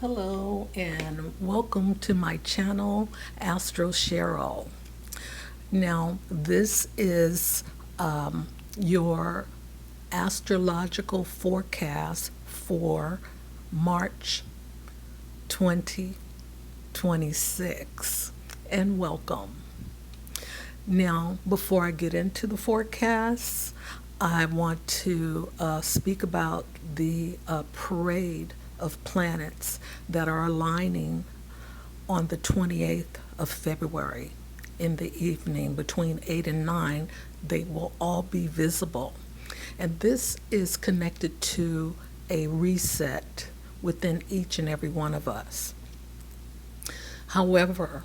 Hello and welcome to my channel, Astro Cheryl. Now, this is your astrological forecast for March 2026. And welcome. Now, before I get into the forecast, I want to speak about the parade of planets that are aligning on the 28th of February in the evening between 8 and 9. They will all be visible. And this is connected to a reset within each and every one of us. However,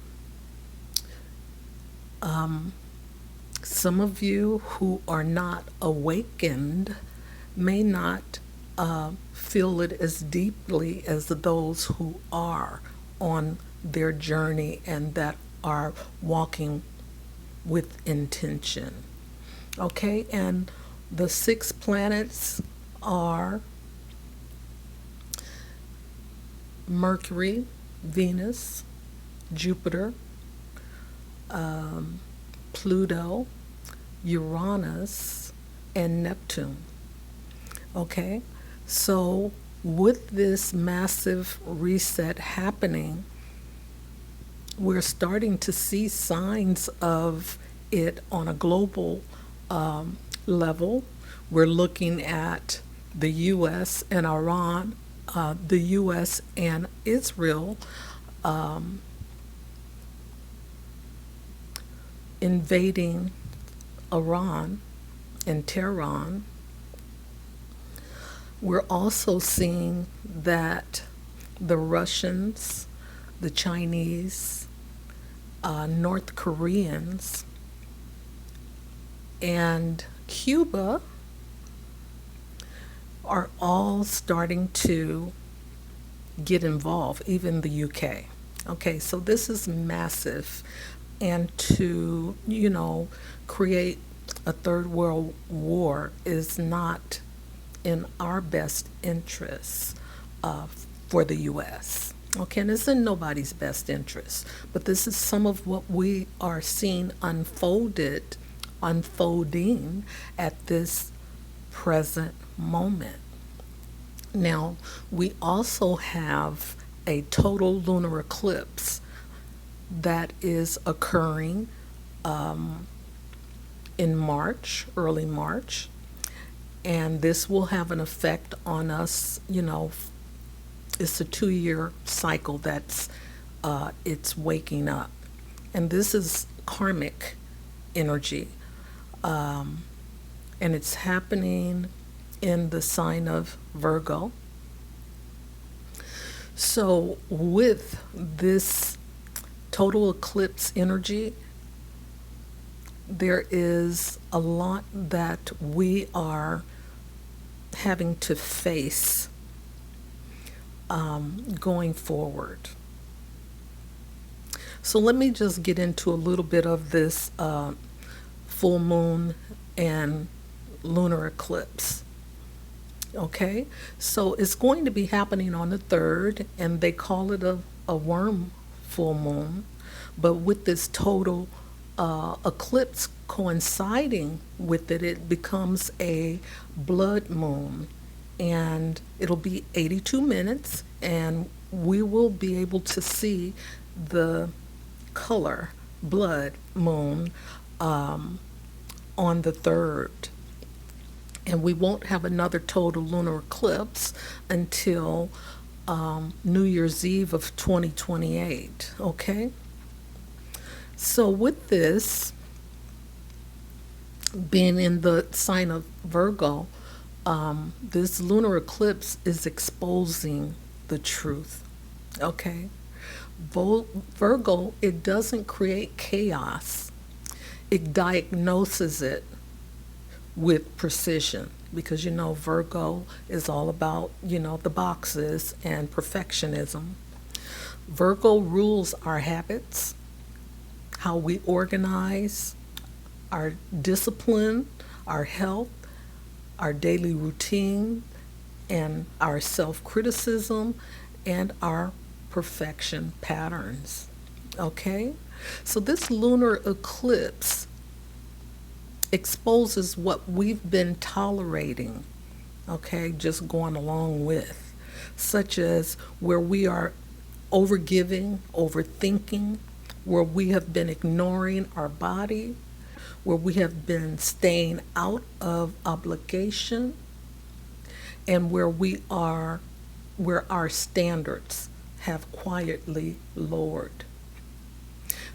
some of you who are not awakened may not feel it as deeply as those who are on their journey and that are walking with intention. Okay, and the 6 planets are Mercury, Venus, Jupiter, Pluto, Uranus, and Neptune. Okay, so with this massive reset happening, we're starting to see signs of it on a global level. We're looking at the U.S. and Iran, the U.S. and Israel invading Iran and Tehran. We're also seeing that the Russians, the Chinese, North Koreans, and Cuba are all starting to get involved, even the UK. Okay, so this is massive. And to, create a third world war is not in our best interests for the U.S. Okay, and it's in nobody's best interest. But this is some of what we are seeing unfolding at this present moment. Now, we also have a total lunar eclipse that is occurring in March, early March, and this will have an effect on us. It's a 2-year cycle that's it's waking up, and this is karmic energy, and it's happening in the sign of Virgo. So with this total eclipse energy, there is a lot that we are having to face going forward. So let me just get into a little bit of this full moon and lunar eclipse. Okay, so it's going to be happening on the 3rd, and they call it a worm full moon. But with this total eclipse coinciding with it, it becomes a blood moon, and it'll be 82 minutes, and we will be able to see the color blood moon on the 3rd. And we won't have another total lunar eclipse until New Year's Eve of 2028. Okay? So with this being in the sign of Virgo, this lunar eclipse is exposing the truth. Okay? Virgo, it doesn't create chaos. It diagnoses it with precision, because Virgo is all about the boxes and perfectionism. Virgo rules our habits, how we organize, our discipline, our health, our daily routine, and our self-criticism, and our perfection patterns. Okay? So this lunar eclipse exposes what we've been tolerating, okay, just going along with, such as where we are overgiving, overthinking, where we have been ignoring our body, where we have been staying out of obligation, and where our standards have quietly lowered.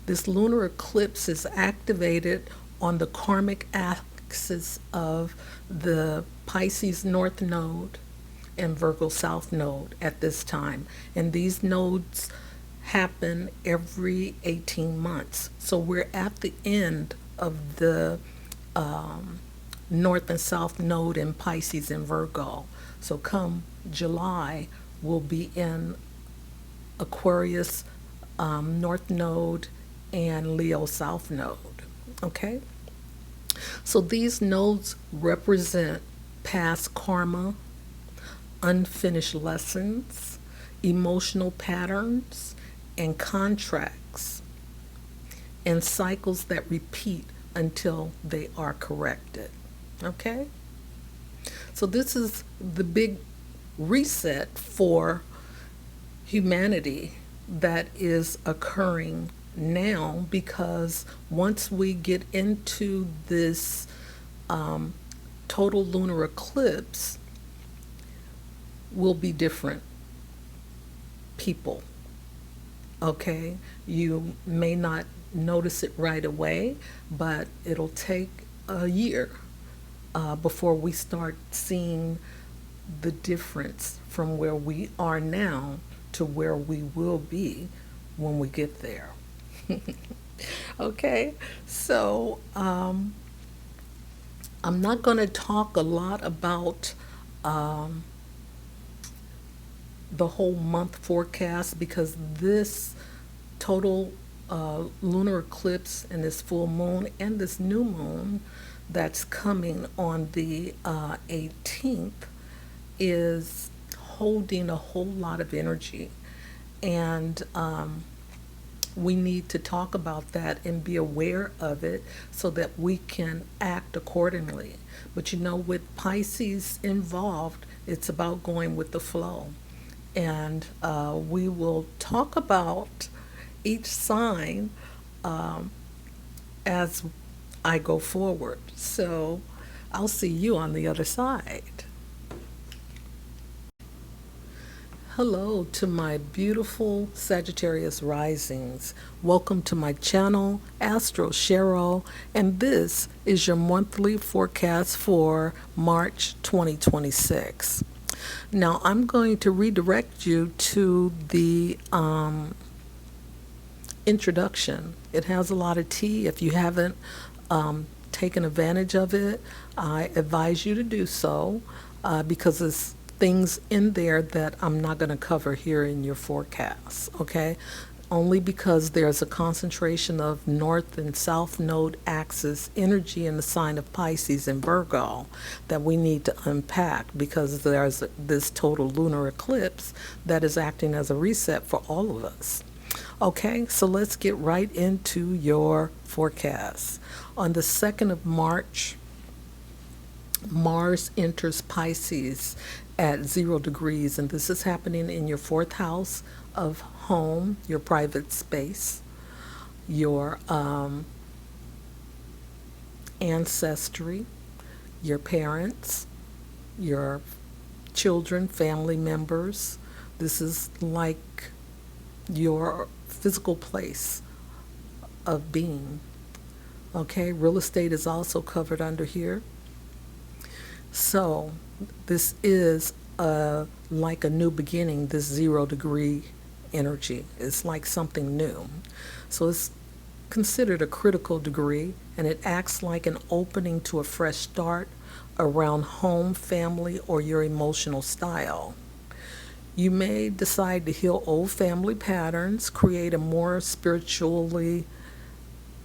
This lunar eclipse is activated on the karmic axis of the Pisces North Node and Virgo South Node at this time. And these nodes happen every 18 months. So we're at the end of the North and South Node in Pisces and Virgo. So come July, we'll be in Aquarius North Node and Leo South Node. Okay? So these nodes represent past karma, unfinished lessons, emotional patterns, and contracts, and cycles that repeat until they are corrected. Okay? So this is the big reset for humanity that is occurring now, because once we get into this total lunar eclipse, we'll be different people. Okay? You may not notice it right away, but it'll take a year before we start seeing the difference from where we are now to where we will be when we get there. Okay, so I'm not going to talk a lot about the whole month forecast, because this total lunar eclipse and this full moon and this new moon that's coming on the 18th is holding a whole lot of energy, and we need to talk about that and be aware of it so that we can act accordingly. But you know, with Pisces involved, it's about going with the flow, and we will talk about each sign as I go forward. So I'll see you on the other side. Hello to my beautiful Sagittarius risings. Welcome to my channel, Astro Cheryl, and this is your monthly forecast for March 2026. Now I'm going to redirect you to the introduction. It has a lot of tea. If you haven't taken advantage of it, I advise you to do so because it's things in there that I'm not going to cover here in your forecast, okay? Only because there's a concentration of North and South Node axis energy in the sign of Pisces and Virgo that we need to unpack, because there's this total lunar eclipse that is acting as a reset for all of us. Okay, so let's get right into your forecast. On the 2nd of March, Mars enters Pisces at 0 degrees, and this is happening in your 4th house of home, your private space, your ancestry, your parents, your children, family members. This is like your physical place of being. Okay, real estate is also covered under here. So this is like a new beginning, this 0 degree energy. It's like something new. So it's considered a critical degree, and it acts like an opening to a fresh start around home, family, or your emotional style. You may decide to heal old family patterns, create a more spiritually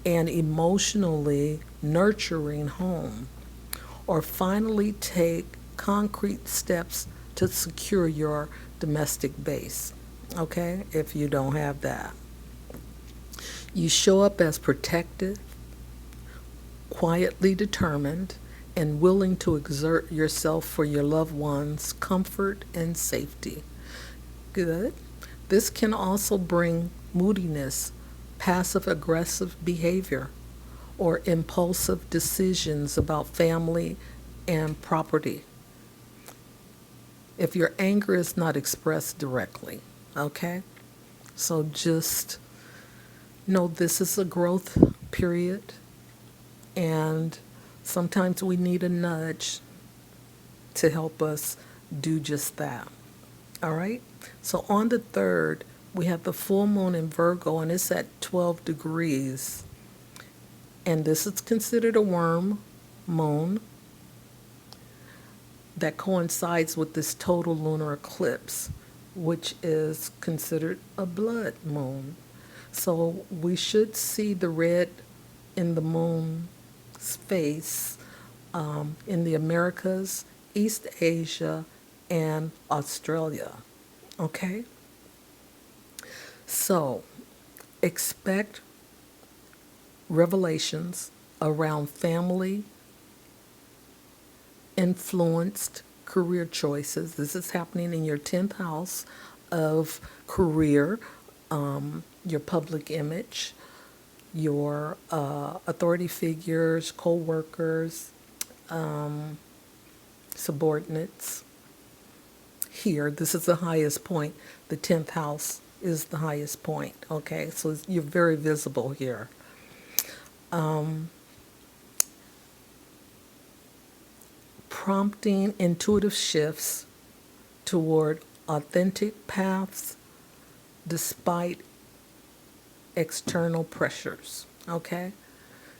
and emotionally nurturing home, or finally take concrete steps to secure your domestic base. okay, if you don't have that. You show up as protected, quietly determined, and willing to exert yourself for your loved ones' comfort and safety. Good. This can also bring moodiness, passive aggressive behavior, or impulsive decisions about family and property if your anger is not expressed directly. Okay? So just know this is a growth period, and sometimes we need a nudge to help us do just that. All right? So on the 3rd, we have the full moon in Virgo, and it's at 12 degrees. And this is considered a worm moon that coincides with this total lunar eclipse, which is considered a blood moon. So we should see the red in the moon's face in the Americas, East Asia, and Australia. Okay? So expect revelations around family influenced career choices. This is happening in your 10th house of career, your public image, your authority figures, co-workers, subordinates. Here, this is the highest point. The 10th house is the highest point, okay? So you're very visible here. Prompting intuitive shifts toward authentic paths despite external pressures, okay?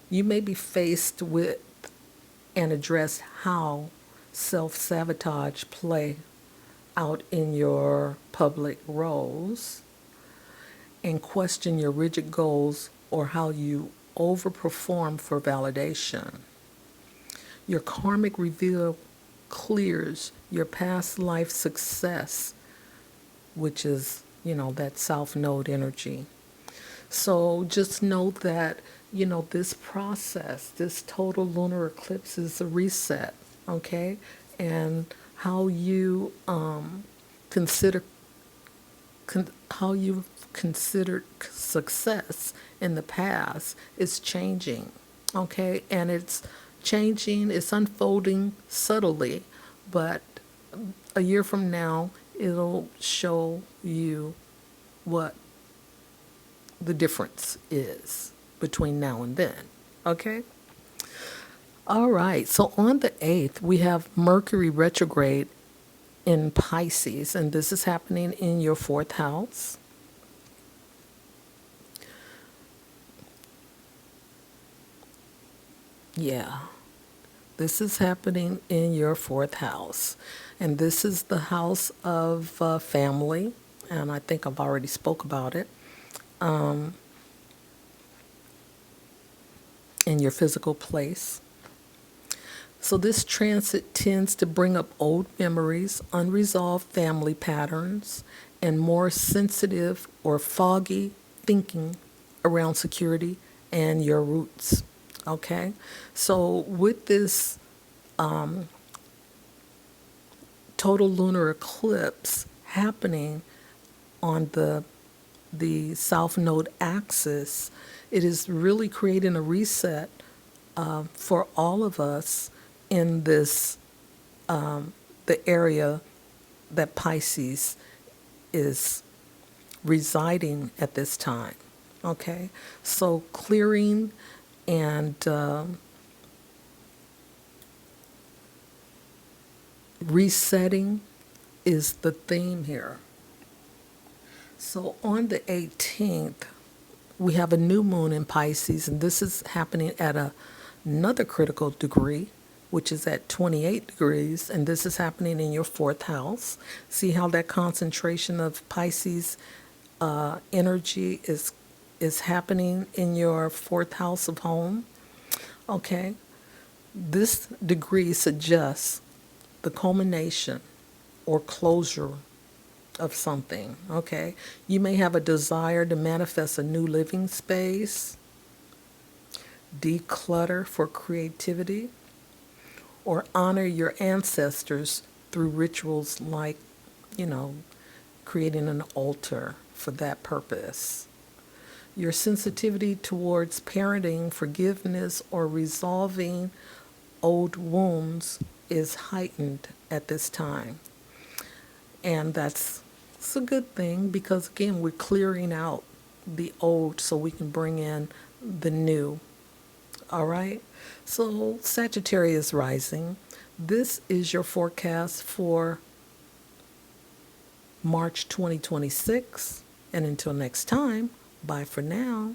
You may be faced with and address how self-sabotage play out in your public roles and question your rigid goals or how you overperform for validation. Your karmic reveal clears your past life success, which is, that South Node energy. So just know that, this process, this total lunar eclipse is a reset, okay? And how you consider, how you've considered success in the past is changing, okay? And it's changing, it's unfolding subtly, but a year from now, it'll show you what the difference is between now and then, okay? All right, so on the 8th, we have Mercury retrograde in Pisces, and this is happening in your 4th house. Yeah, this is happening in your 4th house, and this is the house of family, and I think I've already spoke about it. In your physical place. So this transit tends to bring up old memories, unresolved family patterns, and more sensitive or foggy thinking around security and your roots. Okay? So with this total lunar eclipse happening on the South Node axis, it is really creating a reset for all of us in this, the area that Pisces is residing at this time. Okay? So clearing and resetting is the theme here. So on the 18th, we have a new moon in Pisces, and this is happening at another critical degree, which is at 28 degrees, and this is happening in your 4th house. See how that concentration of Pisces energy is happening in your 4th house of home? Okay. This degree suggests the culmination or closure of something, okay? You may have a desire to manifest a new living space, declutter for creativity, or honor your ancestors through rituals like, you know, creating an altar for that purpose. Your sensitivity towards parenting, forgiveness, or resolving old wounds is heightened at this time. And it's a good thing because, again, we're clearing out the old so we can bring in the new. All right? So, Sagittarius rising, this is your forecast for March 2026. And until next time, bye for now.